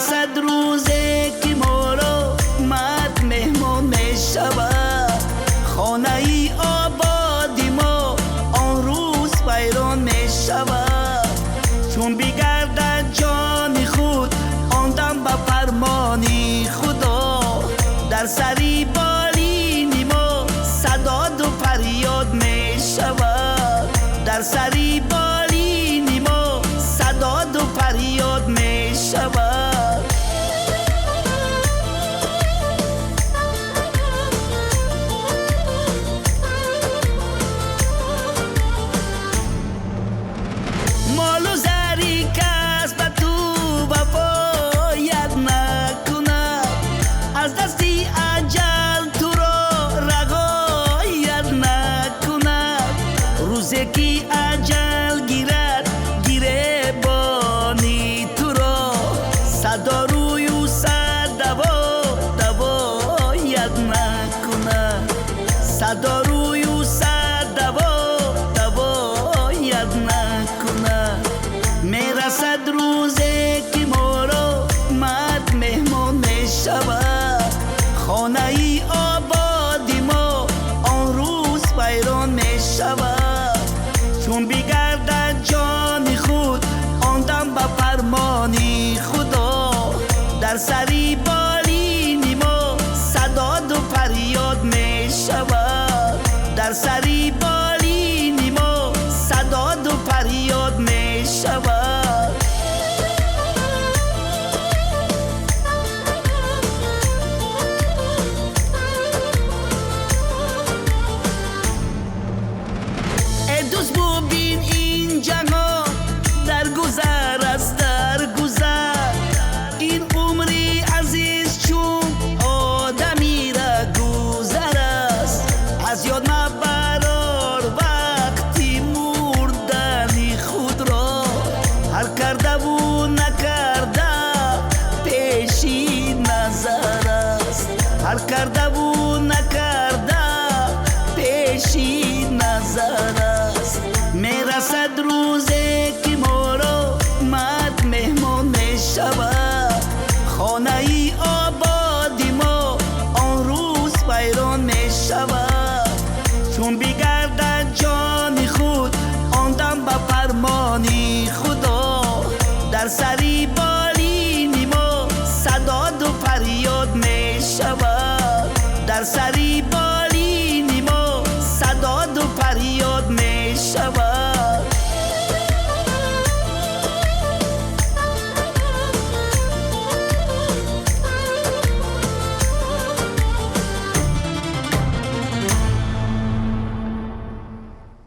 میرسد روزی که ما را مرد مهمان میشود، خانه ای آبادی ما آن روز ویران میشود. چون بگردد جان خود آن دم به فرمانی خدا، در سری بالین ما صدا و فریاد میشود. در سری بالین ما صدا و فریاد میشود. مال و زری کس به تو وفایت نکند، از دستی اجل تو را رغایت نکند. روزی که اجل گیرد گریبانی تو را، صدا روی و صد دوایت نکند. صدا روی و صد دوایت نکند. میرسد روزی که ما را مرد مهمان میشود، خانه ای آبادی ما آن روز ویران میشود. چون بگردد جان خود آن دم به فرمانی خدا، در سری بالین ما صدا و فریاد میشود. در سری بالین ما صدا و فریاد میشود. ای دوست ببین این جهان در گذر است، در گذر. این عمری عزیز چون آدمی را گذر است. از یاد مبرار وقتی مردنی خود را، هر کرده و نکرده پیشی نظر است. هر کرده و نکرده پیشی نظر است. میرسد روزی که ما را مرد مهمان میشود، خانه ای آبادی ما آن روز ویران میشود. چون بگردد جان خود آن دم به فرمانی خدا، در سری بالین ما صدا و فریاد میشود. در سری